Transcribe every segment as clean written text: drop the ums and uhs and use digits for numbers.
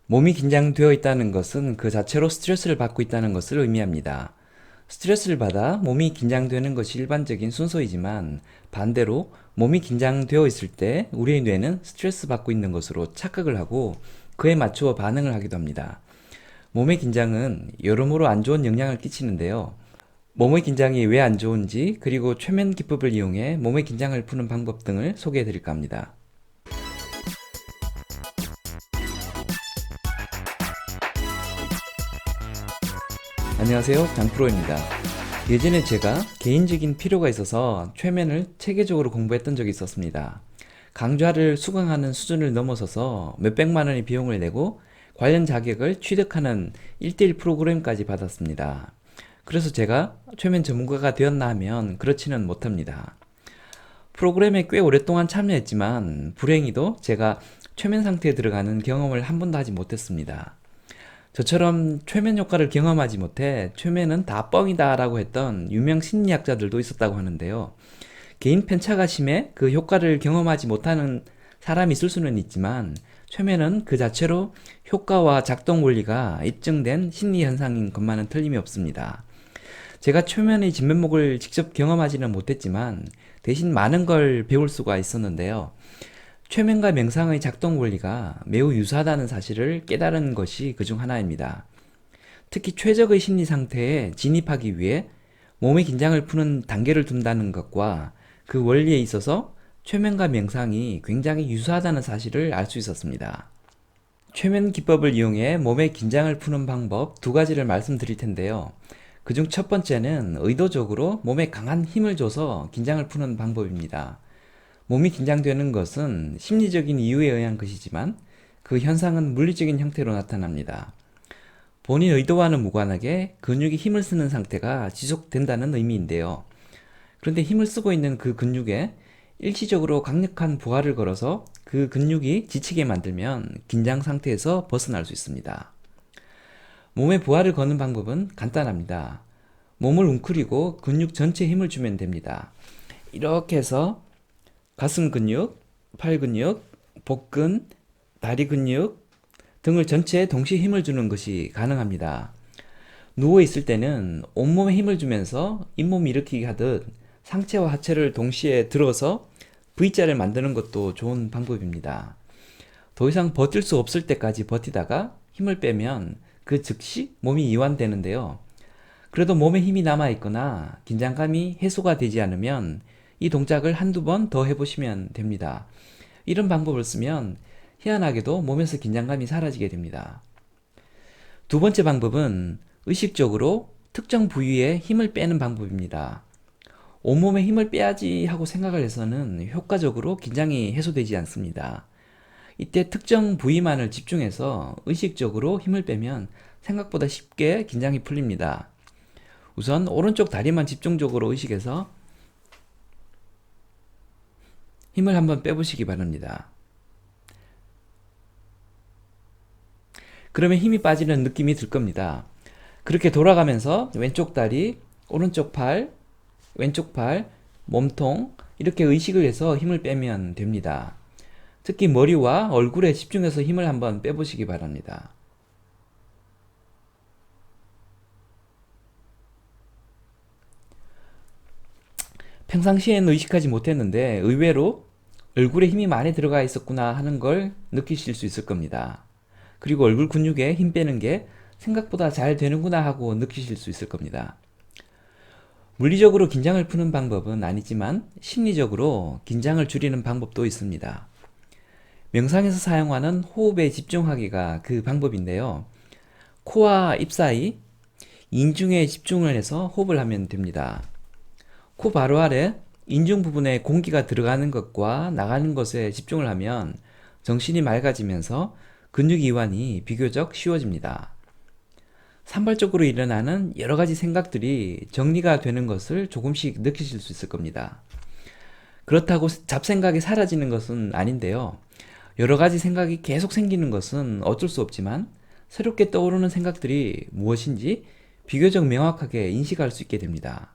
몸이 긴장되어 있다는 것은 그 자체로 스트레스를 받고 있다는 것을 의미합니다. 스트레스를 받아 몸이 긴장되는 것이 일반적인 순서이지만 반대로 몸이 긴장되어 있을 때 우리의 뇌는 스트레스 받고 있는 것으로 착각을 하고 그에 맞추어 반응을 하기도 합니다. 몸의 긴장은 여러모로 안 좋은 영향을 끼치는데요. 몸의 긴장이 왜 안 좋은지 그리고 최면 기법을 이용해 몸의 긴장을 푸는 방법 등을 소개해 드릴까 합니다. 안녕하세요, 장프로입니다. 예전에 제가 개인적인 필요가 있어서 최면을 체계적으로 공부했던 적이 있었습니다. 강좌를 수강하는 수준을 넘어서서 몇백만 원의 비용을 내고 관련 자격을 취득하는 1대1 프로그램까지 받았습니다. 그래서 제가 최면 전문가가 되었나 하면 그렇지는 못합니다. 프로그램에 꽤 오랫동안 참여했지만 불행히도 제가 최면 상태에 들어가는 경험을 한 번도 하지 못했습니다. 저처럼 최면 효과를 경험하지 못해 최면은 다 뻥이다 라고 했던 유명 심리학자들도 있었다고 하는데요. 개인 편차가 심해 그 효과를 경험하지 못하는 사람이 있을 수는 있지만 최면은 그 자체로 효과와 작동 원리가 입증된 심리 현상인 것만은 틀림이 없습니다. 제가 최면의 진면목을 직접 경험하지는 못했지만 대신 많은 걸 배울 수가 있었는데요. 최면과 명상의 작동 원리가 매우 유사하다는 사실을 깨달은 것이 그중 하나입니다. 특히 최적의 심리 상태에 진입하기 위해 몸의 긴장을 푸는 단계를 둔다는 것과 그 원리에 있어서 최면과 명상이 굉장히 유사하다는 사실을 알 수 있었습니다. 최면 기법을 이용해 몸의 긴장을 푸는 방법 두 가지를 말씀드릴 텐데요. 그중 첫 번째는 의도적으로 몸에 강한 힘을 줘서 긴장을 푸는 방법입니다. 몸이 긴장되는 것은 심리적인 이유에 의한 것이지만 그 현상은 물리적인 형태로 나타납니다. 본인 의도와는 무관하게 근육이 힘을 쓰는 상태가 지속된다는 의미인데요. 그런데 힘을 쓰고 있는 그 근육에 일시적으로 강력한 부하를 걸어서 그 근육이 지치게 만들면 긴장 상태에서 벗어날 수 있습니다. 몸에 부하를 거는 방법은 간단합니다. 몸을 웅크리고 근육 전체에 힘을 주면 됩니다. 이렇게 해서 가슴 근육, 팔 근육, 복근, 다리 근육 등을 전체에 동시에 힘을 주는 것이 가능합니다. 누워 있을 때는 온몸에 힘을 주면서 잇몸 일으키기 하듯 상체와 하체를 동시에 들어서 V자를 만드는 것도 좋은 방법입니다. 더 이상 버틸 수 없을 때까지 버티다가 힘을 빼면 그 즉시 몸이 이완되는데요. 그래도 몸에 힘이 남아있거나 긴장감이 해소가 되지 않으면 이 동작을 한두 번 더 해보시면 됩니다. 이런 방법을 쓰면 희한하게도 몸에서 긴장감이 사라지게 됩니다. 두 번째 방법은 의식적으로 특정 부위에 힘을 빼는 방법입니다. 온몸에 힘을 빼야지 하고 생각을 해서는 효과적으로 긴장이 해소되지 않습니다. 이때 특정 부위만을 집중해서 의식적으로 힘을 빼면 생각보다 쉽게 긴장이 풀립니다. 우선 오른쪽 다리만 집중적으로 의식해서 힘을 한번 빼보시기 바랍니다. 그러면 힘이 빠지는 느낌이 들 겁니다. 그렇게 돌아가면서 왼쪽 다리, 오른쪽 팔, 왼쪽 팔, 몸통 이렇게 의식을 해서 힘을 빼면 됩니다. 특히 머리와 얼굴에 집중해서 힘을 한번 빼보시기 바랍니다. 평상시에는 의식하지 못했는데 의외로 얼굴에 힘이 많이 들어가 있었구나 하는 걸 느끼실 수 있을 겁니다. 그리고 얼굴 근육에 힘 빼는 게 생각보다 잘 되는구나 하고 느끼실 수 있을 겁니다. 물리적으로 긴장을 푸는 방법은 아니지만 심리적으로 긴장을 줄이는 방법도 있습니다. 명상에서 사용하는 호흡에 집중하기가 그 방법인데요. 코와 입 사이 인중에 집중을 해서 호흡을 하면 됩니다. 코 바로 아래 인중 부분에 공기가 들어가는 것과 나가는 것에 집중을 하면 정신이 맑아지면서 근육 이완이 비교적 쉬워집니다. 산발적으로 일어나는 여러 가지 생각들이 정리가 되는 것을 조금씩 느끼실 수 있을 겁니다. 그렇다고 잡생각이 사라지는 것은 아닌데요. 여러 가지 생각이 계속 생기는 것은 어쩔 수 없지만 새롭게 떠오르는 생각들이 무엇인지 비교적 명확하게 인식할 수 있게 됩니다.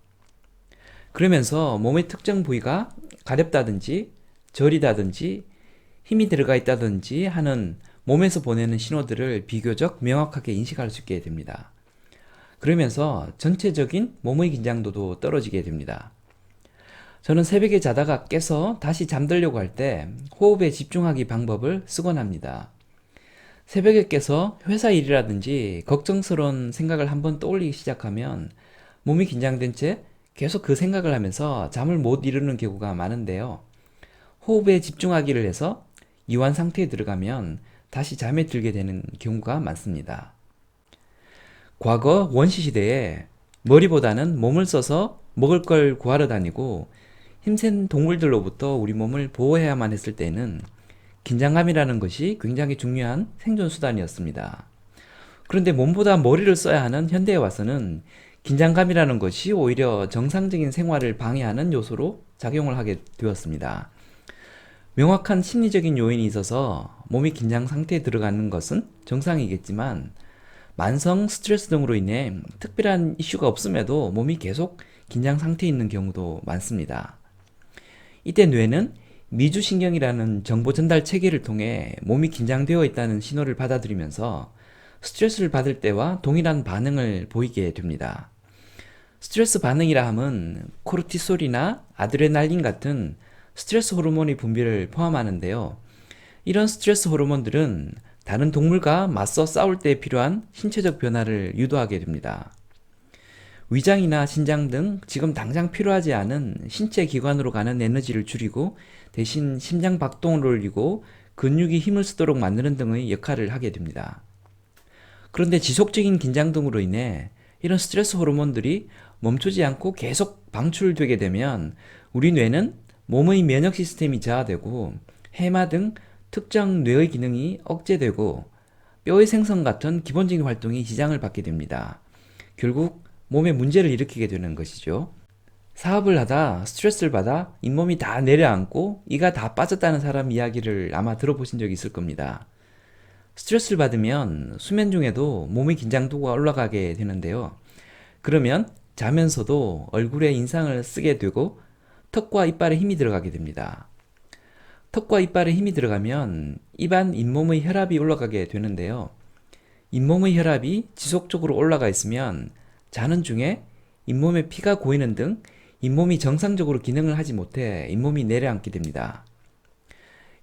그러면서 몸의 특정 부위가 가렵다든지 저리다든지 힘이 들어가 있다든지 하는 몸에서 보내는 신호들을 비교적 명확하게 인식할 수 있게 됩니다. 그러면서 전체적인 몸의 긴장도도 떨어지게 됩니다. 저는 새벽에 자다가 깨서 다시 잠들려고 할 때 호흡에 집중하기 방법을 쓰곤 합니다. 새벽에 깨서 회사 일이라든지 걱정스러운 생각을 한번 떠올리기 시작하면 몸이 긴장된 채 계속 그 생각을 하면서 잠을 못 이루는 경우가 많은데요. 호흡에 집중하기를 해서 이완 상태에 들어가면 다시 잠에 들게 되는 경우가 많습니다. 과거 원시 시대에 머리보다는 몸을 써서 먹을 걸 구하러 다니고 힘센 동물들로부터 우리 몸을 보호해야만 했을 때는 긴장감이라는 것이 굉장히 중요한 생존 수단이었습니다. 그런데 몸보다 머리를 써야 하는 현대에 와서는 긴장감이라는 것이 오히려 정상적인 생활을 방해하는 요소로 작용을 하게 되었습니다. 명확한 심리적인 요인이 있어서 몸이 긴장 상태에 들어가는 것은 정상이겠지만 만성 스트레스 등으로 인해 특별한 이슈가 없음에도 몸이 계속 긴장 상태에 있는 경우도 많습니다. 이때 뇌는 미주신경이라는 정보 전달 체계를 통해 몸이 긴장되어 있다는 신호를 받아들이면서 스트레스를 받을 때와 동일한 반응을 보이게 됩니다. 스트레스 반응이라 함은 코르티솔이나 아드레날린 같은 스트레스 호르몬의 분비를 포함하는데요. 이런 스트레스 호르몬들은 다른 동물과 맞서 싸울 때 필요한 신체적 변화를 유도하게 됩니다. 위장이나 신장 등 지금 당장 필요하지 않은 신체 기관으로 가는 에너지를 줄이고 대신 심장 박동을 올리고 근육이 힘을 쓰도록 만드는 등의 역할을 하게 됩니다. 그런데 지속적인 긴장 등으로 인해 이런 스트레스 호르몬들이 멈추지 않고 계속 방출되게 되면 우리 뇌는 몸의 면역 시스템이 저하되고 해마 등 특정 뇌의 기능이 억제되고 뼈의 생성 같은 기본적인 활동이 지장을 받게 됩니다. 결국 몸에 문제를 일으키게 되는 것이죠. 사업을 하다 스트레스를 받아 잇몸이 다 내려앉고 이가 다 빠졌다는 사람 이야기를 아마 들어보신 적이 있을 겁니다. 스트레스를 받으면 수면 중에도 몸의 긴장도가 올라가게 되는데요. 그러면 자면서도 얼굴에 인상을 쓰게 되고 턱과 이빨에 힘이 들어가게 됩니다. 턱과 이빨에 힘이 들어가면 입안 잇몸의 혈압이 올라가게 되는데요. 잇몸의 혈압이 지속적으로 올라가 있으면 자는 중에 잇몸에 피가 고이는 등 잇몸이 정상적으로 기능을 하지 못해 잇몸이 내려앉게 됩니다.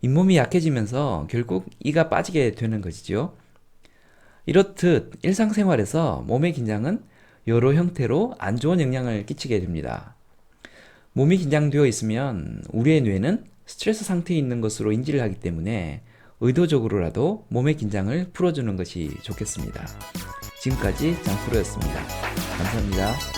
잇몸이 약해지면서 결국 이가 빠지게 되는 것이죠. 이렇듯 일상생활에서 몸의 긴장은 여러 형태로 안 좋은 영향을 끼치게 됩니다. 몸이 긴장되어 있으면 우리의 뇌는 스트레스 상태에 있는 것으로 인지를 하기 때문에 의도적으로라도 몸의 긴장을 풀어주는 것이 좋겠습니다. 지금까지 장프로였습니다. 감사합니다.